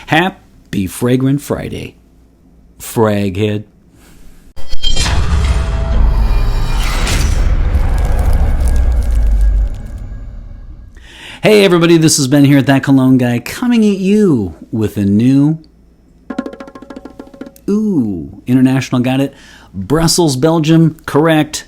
Happy Fragrant Friday, fraghead. Hey everybody, this is Ben here at That Cologne Guy, coming at you with a new, international, got it, Brussels, Belgium, correct,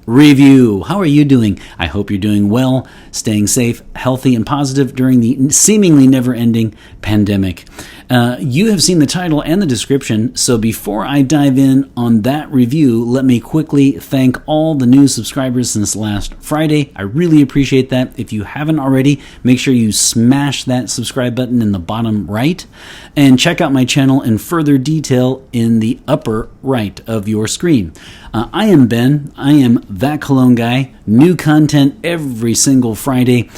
review. How are you doing? I hope you're doing well, staying safe, healthy, and positive during the seemingly never-ending pandemic. You have seen the title and the description, so before I dive in on that review, let me quickly thank all the new subscribers since last Friday. I really appreciate that. If you haven't already, make sure you smash that subscribe button in the bottom right, and check out my channel in further detail in the upper right of your screen. I am Ben. I am That Cologne Guy. New content every single Friday.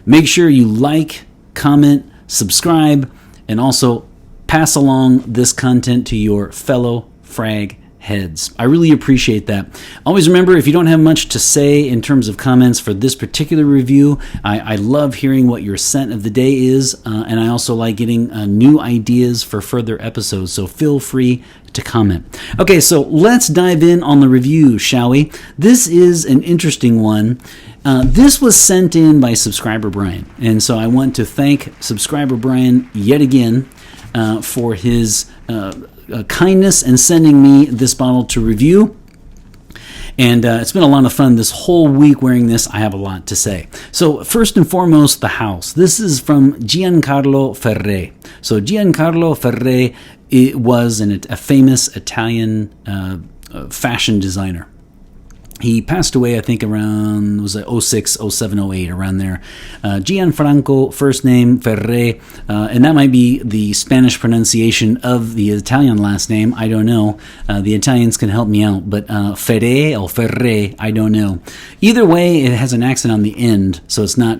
Make sure you like, comment, subscribe, and also pass along this content to your fellow frag heads. I really appreciate that. Always remember, if you don't have much to say in terms of comments for this particular review, I love hearing what your scent of the day is, and I also like getting new ideas for further episodes, so feel free to comment. Okay, so let's dive in on the review, shall we? This is an interesting one. This was sent in by subscriber Brian, and so I want to thank subscriber Brian yet again for his kindness and sending me this bottle to review. And it's been a lot of fun this whole week wearing this. I have a lot to say. So first and foremost, the house. This is from Giancarlo Ferré. So Giancarlo Ferré, it was a famous Italian fashion designer. He passed away, I think, around, was it 06, 07, 08, around there. Gianfranco, first name, Ferré, and that might be the Spanish pronunciation of the Italian last name. I don't know. The Italians can help me out, but Ferré or Ferré, I don't know. Either way, it has an accent on the end, so it's not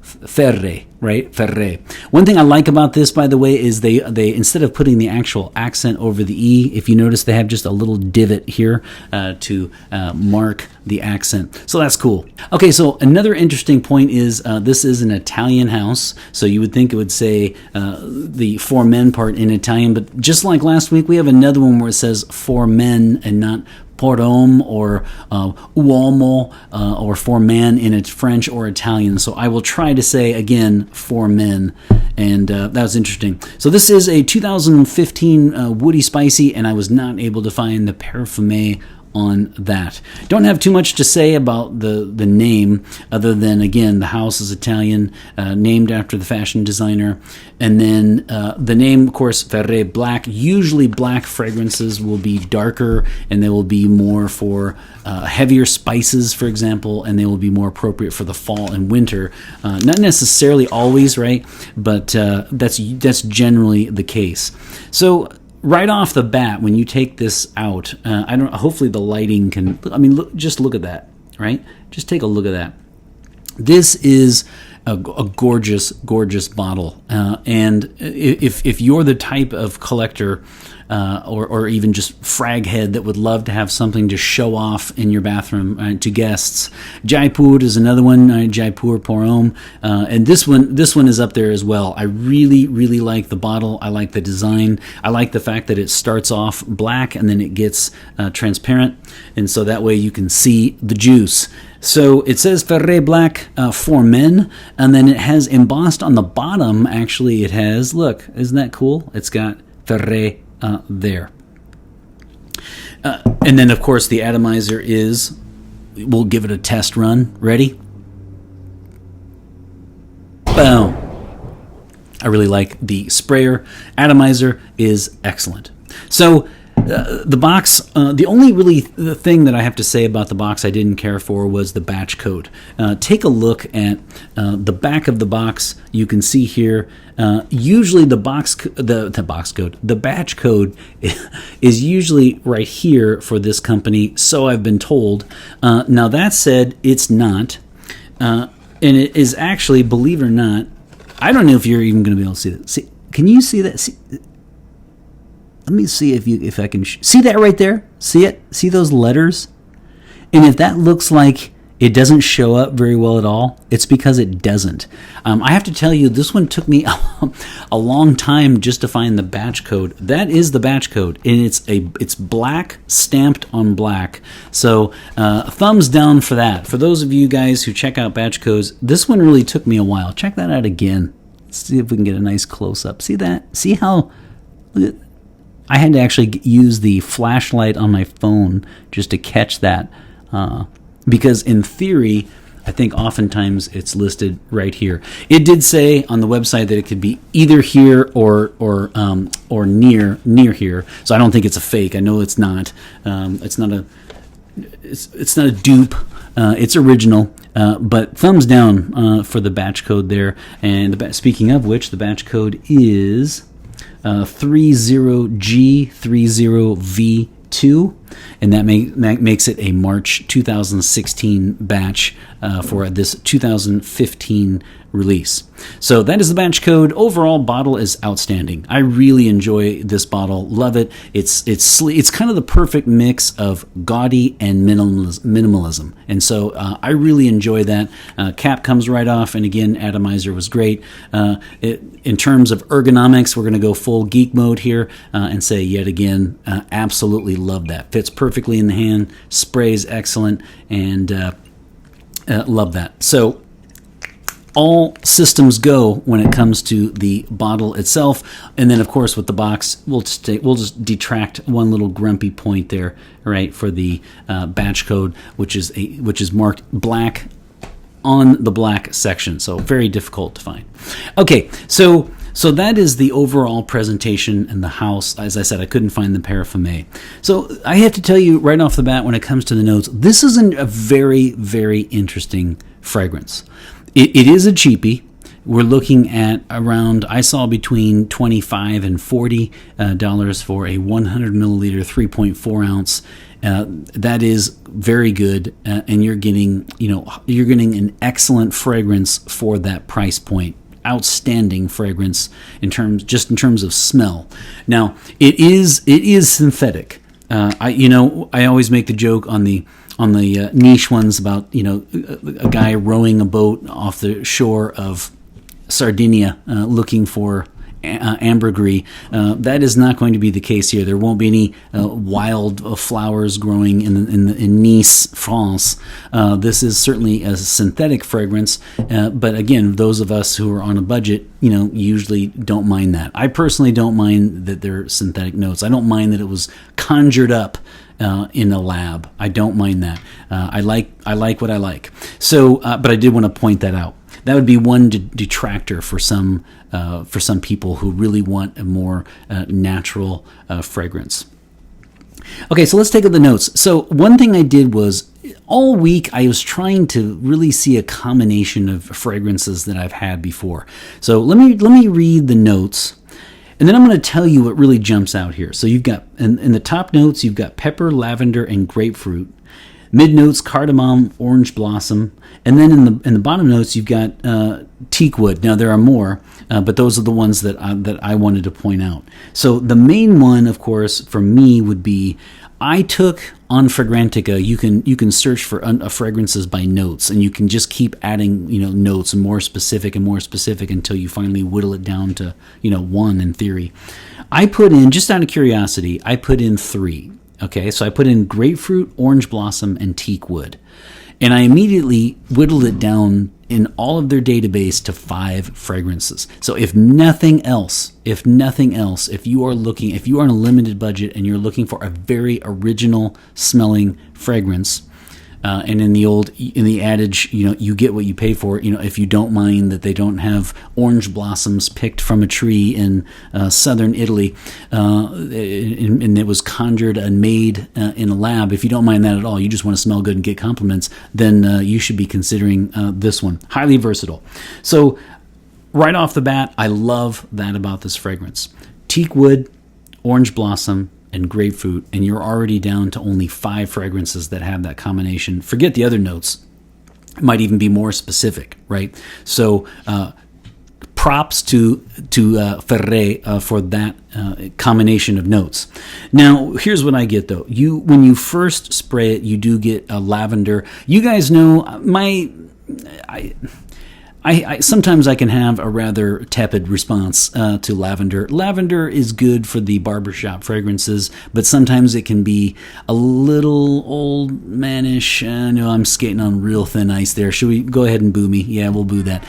Ferré, right? Ferré. One thing I like about this, by the way, is they instead of putting the actual accent over the E, if you notice, they have just a little divot here to mark the accent. So that's cool. Okay, so another interesting point is this is an Italian house, so you would think it would say the for men part in Italian, but just like last week, we have another one where it says for men and not por homme or uomo or for man in French or Italian. So I will try to say again for men, and that was interesting. So this is a 2015 woody spicy, and I was not able to find the parfumé on that. Don't have too much to say about the name, other than, again, the house is Italian, named after the fashion designer. And then the name, of course, Ferré Black. Usually black fragrances will be darker, and they will be more for heavier spices, for example, and they will be more appropriate for the fall and winter. Not necessarily always, right? But that's generally the case. So right off the bat, when you take this out, hopefully the lighting can, just look at that, right? Just take a look at that. This is a gorgeous, gorgeous bottle. And if you're the type of collector or even just frag head that would love to have something to show off in your bathroom to guests, Jaipur is another one, Jaipur pour homme. And this one is up there as well. I really, really like the bottle. I like the design. I like the fact that it starts off black and then it gets transparent. And so that way you can see the juice. So it says Ferré Black for men, and then it has embossed on the bottom, actually it has, look, isn't that cool? It's got Ferré there. And then, of course, the atomizer is, we'll give it a test run. Ready? Boom. I really like the sprayer. Atomizer is excellent. So the box, the only really thing that I have to say about the box I didn't care for was the batch code. Take a look at the back of the box. You can see here, usually the batch code is usually right here for this company, so I've been told. Now that said, it's not, and it is actually, believe it or not, I don't know if you're even going to be able to see that. See, can you see that? See, let me see if I can see that right there. See it? See those letters? And if that looks like it doesn't show up very well at all, it's because it doesn't. I have to tell you, this one took me a long time just to find the batch code. That is the batch code, and it's black, stamped on black. So thumbs down for that. For those of you guys who check out batch codes, this one really took me a while. Check that out again. Let's see if we can get a nice close-up. See that? See how... I had to actually use the flashlight on my phone just to catch that. Because in theory, I think oftentimes it's listed right here. It did say on the website that it could be either here or near here. So I don't think it's a fake. I know it's not. It's not a dupe. It's original. But thumbs down for the batch code there. And speaking of which, the batch code is 30G30V2, and that makes it a March 2016 batch for this 2015 release. So that is the batch code. Overall, bottle is outstanding. I really enjoy this bottle. Love it. It's kind of the perfect mix of gaudy and minimalism. And so I really enjoy that. Cap comes right off, and again, atomizer was great. In terms of ergonomics, we're going to go full geek mode here and say yet again, absolutely love that. Fits perfectly in the hand. Sprays excellent, and love that. So all systems go when it comes to the bottle itself, and then of course with the box, we'll just detract one little grumpy point there, right, for the batch code, which is marked black on the black section, so very difficult to find. Okay, so that is the overall presentation in the house. As I said, I couldn't find the parfumé. So I have to tell you right off the bat, when it comes to the notes, this is a very, very interesting fragrance. It is a cheapie. We're looking at around, I saw between $25 and $40 for a 100 milliliter, 3.4 ounce. That is very good, and you're getting an excellent fragrance for that price point. Outstanding fragrance in terms of smell. Now it is synthetic. I always make the joke on the niche ones about a guy rowing a boat off the shore of Sardinia looking for ambergris. That is not going to be the case here. There won't be any wild flowers growing in Nice, France. This is certainly a synthetic fragrance, but again, those of us who are on a budget, usually don't mind that. I personally don't mind that they're synthetic notes. I don't mind that it was conjured up in a lab. I don't mind that. I like what I like. So, but I did want to point that out. That would be one detractor for some people who really want a more natural fragrance. Okay, so let's take up the notes. So one thing I did was all week I was trying to really see a combination of fragrances that I've had before. So let me read the notes, and then I'm going to tell you what really jumps out here. So you've got in the top notes, you've got pepper, lavender, and grapefruit. Mid notes, cardamom, orange blossom, and then in the bottom notes you've got teakwood. Now there are more, but those are the ones that I wanted to point out. So the main one, of course, for me would be, I took on Fragrantica. You can search for fragrances by notes, and you can just keep adding notes and more specific until you finally whittle it down to one in theory. I put in, just out of curiosity, I put in 3. Okay, so I put in grapefruit, orange blossom, and teakwood. And I immediately whittled it down in all of their database to 5 fragrances. So if nothing else, if you are on a limited budget and you're looking for a very original smelling fragrance, and in the adage, you get what you pay for. If you don't mind that they don't have orange blossoms picked from a tree in southern Italy, and it was conjured and made in a lab. If you don't mind that at all, you just want to smell good and get compliments, then you should be considering this one. Highly versatile. So right off the bat, I love that about this fragrance. Teakwood, orange blossom, and grapefruit, and you're already down to only 5 fragrances that have that combination. Forget the other notes. It might even be more specific, right? So props to Ferré for that combination of notes. Now, here's what I get though. When you first spray it, you do get a lavender. You guys know I sometimes I can have a rather tepid response to lavender. Lavender is good for the barbershop fragrances, but sometimes it can be a little old manish. I know I'm skating on real thin ice there. Should we go ahead and boo me? Yeah, we'll boo that.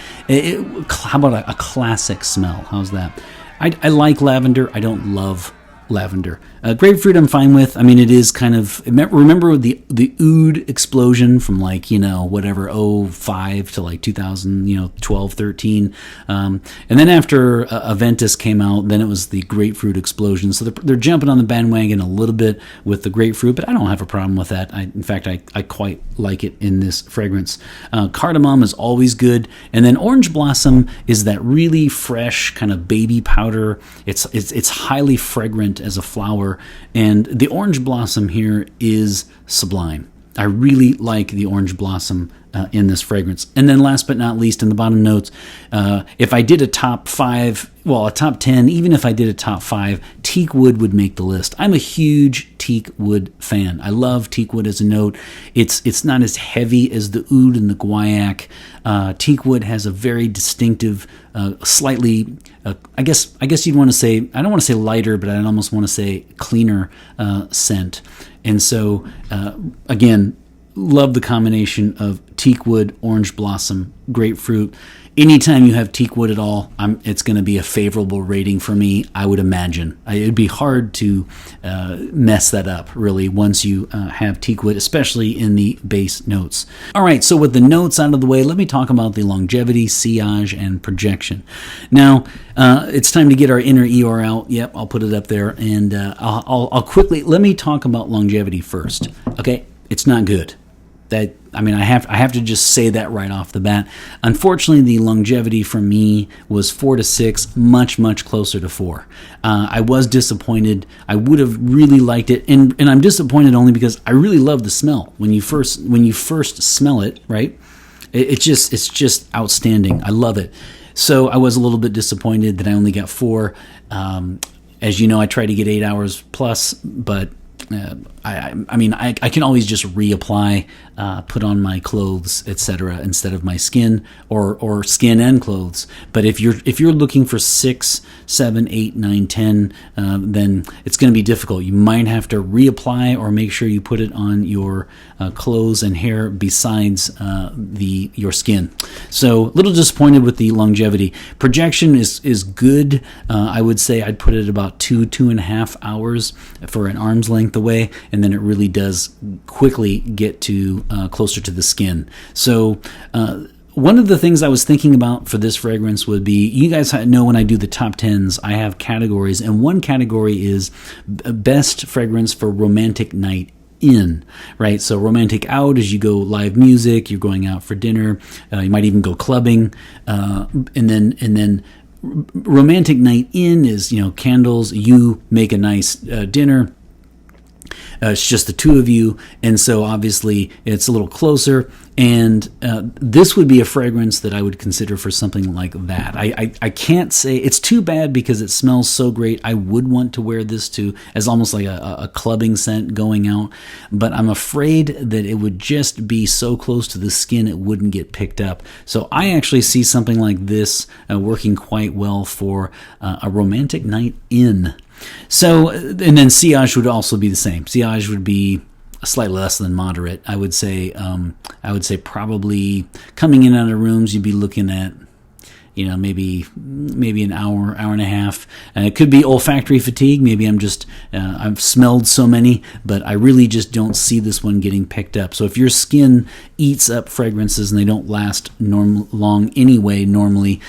How about a classic smell? How's that? I like lavender. I don't love lavender. Grapefruit I'm fine with. I mean, it is kind of, remember the oud explosion from like, whatever, 05 to like 2000, 12, 13. And then after Aventus came out, then it was the grapefruit explosion. So they're jumping on the bandwagon a little bit with the grapefruit, but I don't have a problem with that. In fact, I quite like it in this fragrance. Cardamom is always good. And then orange blossom is that really fresh kind of baby powder. It's highly fragrant as a flower, and the orange blossom here is sublime. I really like the orange blossom in this fragrance. And then last but not least, in the bottom notes, if I did a top 5, a top 10, even if I did a top 5, teakwood would make the list. I'm a huge teakwood fan. I love teakwood as a note. It's not as heavy as the oud and the guaiac. Teakwood has a very distinctive, slightly, I guess you'd want to say, I don't want to say lighter, but I almost want to say cleaner scent. And so, again, love the combination of teakwood, orange blossom, grapefruit. Anytime you have teakwood at all, it's going to be a favorable rating for me, I would imagine. It'd be hard to mess that up, really, once you have teakwood, especially in the base notes. All right, so with the notes out of the way, let me talk about the longevity, sillage, and projection. Now, it's time to get our inner Eeyore out. Yep, I'll put it up there, and I'll quickly, let me talk about longevity first. Okay, it's not good. I have to just say that right off the bat. Unfortunately, the longevity for me was 4 to 6, much, much closer to 4. I was disappointed. I would have really liked it, and I'm disappointed only because I really love the smell. When you first smell it, right? It's just outstanding. I love it. So I was a little bit disappointed that I only got 4. As you know, I try to get 8 hours plus, but I can always just reapply, put on my clothes, etc., instead of my skin or skin and clothes. But if you're looking for 6, 7, 8, 9, 10, then it's going to be difficult. You might have to reapply or make sure you put it on your clothes and hair besides your skin. So a little disappointed with the longevity. Projection is good. I would say I'd put it about 2.5 hours for an arm's length away, and then it really does quickly get to closer to the skin. So one of the things I was thinking about for this fragrance would be, you guys know when I do the top 10s, I have categories, and one category is best fragrance for romantic night in, right? So romantic out is you go live music, you're going out for dinner, you might even go clubbing, and then romantic night in is, candles, you make a nice dinner. It's just the two of you, and so obviously it's a little closer, and this would be a fragrance that I would consider for something like that. I can't say, it's too bad because it smells so great. I would want to wear this as almost like a clubbing scent going out, but I'm afraid that it would just be so close to the skin it wouldn't get picked up. So I actually see something like this working quite well for a romantic night in. So, and then sillage would also be the same. Sillage would be slightly less than moderate. I would say probably coming in out of rooms, you'd be looking at, maybe an hour and a half. It could be olfactory fatigue. Maybe I've smelled so many, but I really just don't see this one getting picked up. So if your skin eats up fragrances and they don't last long anyway, normally,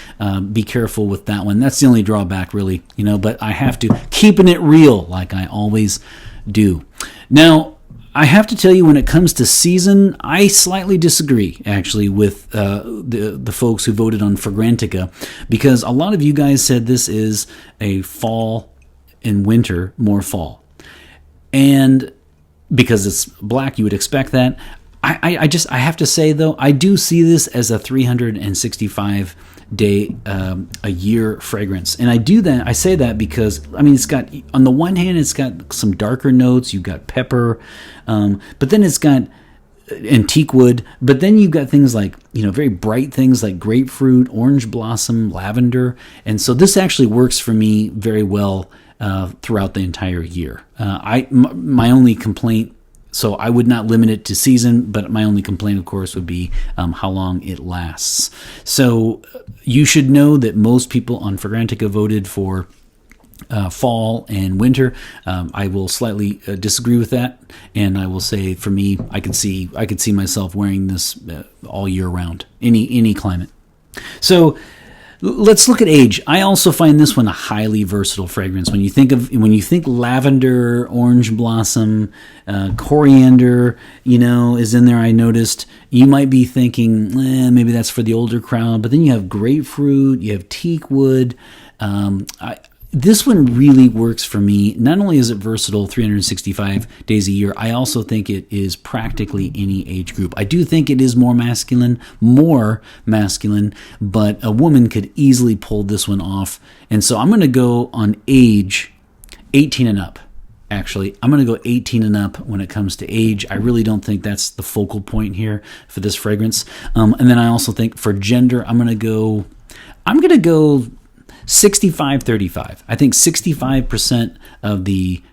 be careful with that one. That's the only drawback, really, but I have to, keeping it real like I always do. Now, I have to tell you, when it comes to season, I slightly disagree, actually, with the folks who voted on Fragrantica, because a lot of you guys said this is a fall and winter, more fall. And because it's black, you would expect that. I have to say, though, I do see this as a 365 day a year fragrance. And I say that because, I mean, it's got, on the one hand, it's got some darker notes. You've got pepper, but then it's got, and teakwood, but then you've got things like, very bright things like grapefruit, orange blossom, lavender. And so this actually works for me very well throughout the entire year. My only complaint, so I would not limit it to season, but my only complaint, of course, would be how long it lasts. So you should know that most people on Fragrantica voted for fall and winter. I will slightly disagree with that, and I will say, for me, I could see myself wearing this all year round, any climate. So let's look at age. I also find this one a highly versatile fragrance. When you think lavender, orange blossom, coriander, is in there. I noticed you might be thinking, maybe that's for the older crowd, but then you have grapefruit, you have teakwood. This one really works for me. Not only is it versatile 365 days a year, I also think it is practically any age group. I do think it is more masculine, but a woman could easily pull this one off. And so I'm going to go on age 18 and up. Actually, I'm going to go 18 and up when it comes to age. I really don't think that's the focal point here for this fragrance. And then I also think for gender, I'm going to go 65-35. I think 65% of the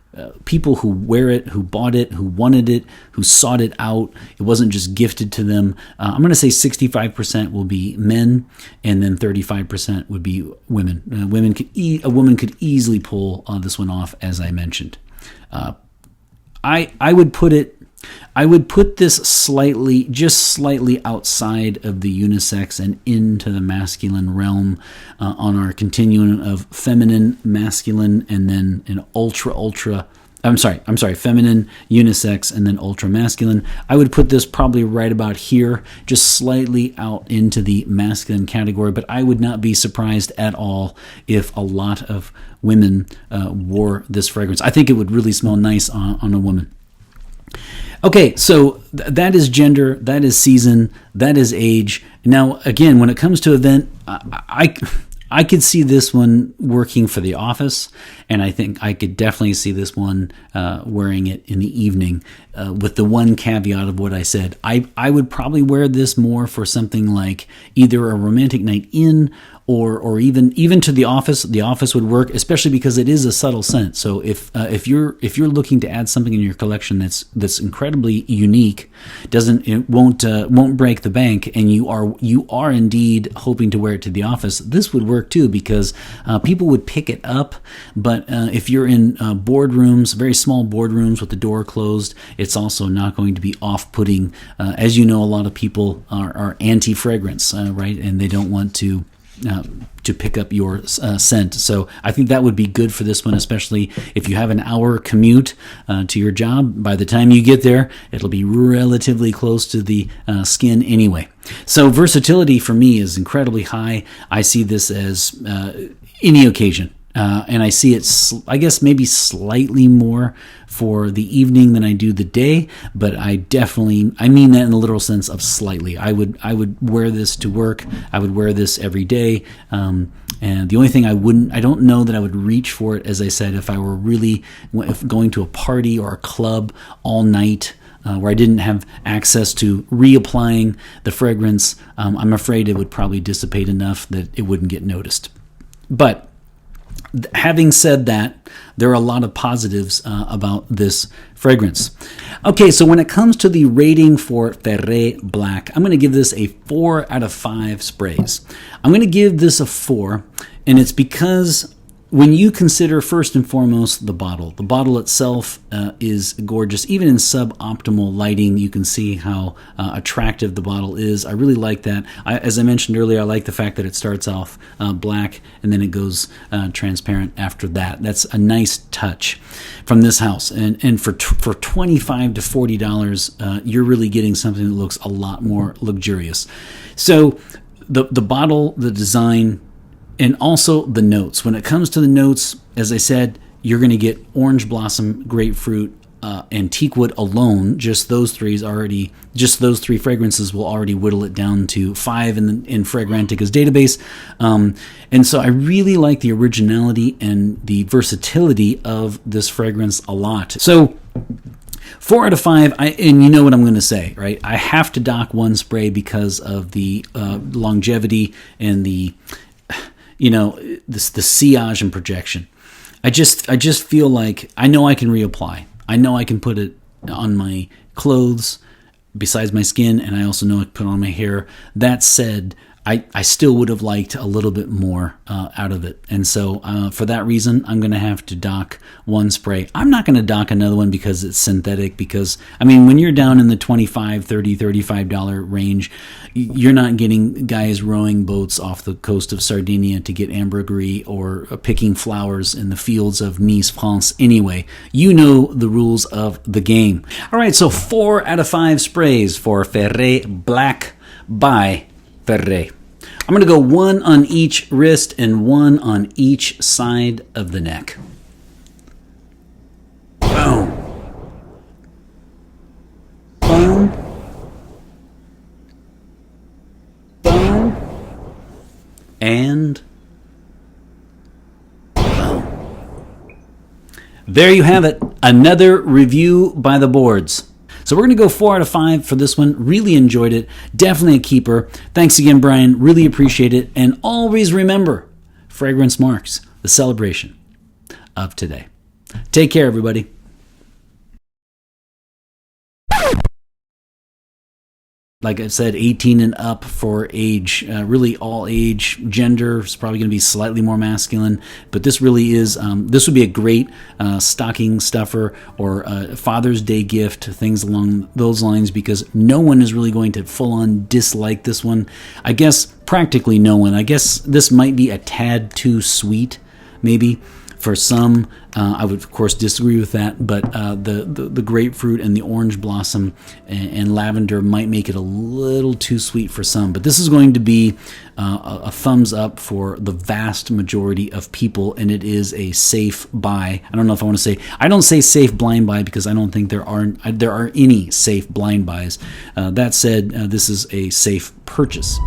people who wear it, who bought it, who wanted it, who sought it out, it wasn't just gifted to them. I'm going to say 65% will be men, and then 35% would be women. A woman could easily pull this one off, as I mentioned. I would put this slightly outside of the unisex and into the masculine realm on our continuum of feminine, masculine, and then an feminine, unisex, and then ultra masculine. I would put this probably right about here, just slightly out into the masculine category, but I would not be surprised at all if a lot of women wore this fragrance. I think it would really smell nice on a woman. Okay, so that is gender, that is season, that is age. Now, again, when it comes to event, I could see this one working for the office, and I think I could definitely see this one wearing it in the evening, with the one caveat of what I said. I would probably wear this more for something like either a romantic night in or even to the office. The office would work, especially because it is a subtle scent. So if you're looking to add something in your collection that's incredibly unique, won't break the bank, and you are indeed hoping to wear it to the office, this would work too, because people would pick it up. But if you're in boardrooms, very small boardrooms with the door closed, it's also not going to be off-putting. As you know, a lot of people are anti-fragrance, right? And they don't want to pick up your scent. So I think that would be good for this one, especially if you have an hour commute to your job. By the time you get there, it'll be relatively close to the skin anyway. So versatility for me is incredibly high. I see this as any occasion. And I see it, I guess, maybe slightly more for the evening than I do the day, but I mean that in the literal sense of slightly. I would wear this to work. I would wear this every day. And the only thing I don't know that I would reach for it, as I said, if I were really going to a party or a club all night, where I didn't have access to reapplying the fragrance. I'm afraid it would probably dissipate enough that it wouldn't get noticed. But having said that, there are a lot of positives about this fragrance. Okay, so when it comes to the rating for Ferré Black, I'm going to give this a 4 out of 5 sprays. I'm going to give this a 4, and it's because when you consider first and foremost the bottle itself is gorgeous. Even in suboptimal lighting, you can see how attractive the bottle is. I really like that. As I mentioned earlier, I like the fact that it starts off black and then it goes transparent after that. That's a nice touch from this house. And for $25 to $40, you're really getting something that looks a lot more luxurious. So the bottle, the design, and also the notes. When it comes to the notes, as I said, you're going to get orange blossom, grapefruit, and teakwood alone, just those three fragrances will already whittle it down to 5 in Fragrantica's database. And so I really like the originality and the versatility of this fragrance a lot. So 4 out of 5, and you know what I'm going to say, right? I have to dock one spray because of the longevity and the sillage and projection. I just feel like I know I can reapply. I know I can put it on my clothes besides my skin, and I also know I can put it on my hair. That said, I still would have liked a little bit more out of it. And so for that reason, I'm going to have to dock one spray. I'm not going to dock another one because it's synthetic, because, I mean, when you're down in the $25, $30, $35 range, you're not getting guys rowing boats off the coast of Sardinia to get ambergris or picking flowers in the fields of Nice, France anyway. You know the rules of the game. All right, so 4 out of 5 sprays for Ferré Black by Ferré. I'm going to go 1 on each wrist and 1 on each side of the neck. Boom. Boom. Boom. And boom. There you have it. Another review by the boards. So we're going to go 4 out of 5 for this one. Really enjoyed it. Definitely a keeper. Thanks again, Brian. Really appreciate it. And always remember, fragrance marks the celebration of today. Take care, everybody. Like I said, 18 and up for age, really all age. Gender is probably going to be slightly more masculine, but this really is, this would be a great stocking stuffer or Father's Day gift, things along those lines, because no one is really going to full on dislike this one. I guess practically no one. I guess this might be a tad too sweet, maybe. For some, I would of course disagree with that, but the grapefruit and the orange blossom and lavender might make it a little too sweet for some. But this is going to be a thumbs up for the vast majority of people, and it is a safe buy. I don't know if I want to say, I don't say safe blind buy because I don't think there are any safe blind buys. That said, this is a safe purchase.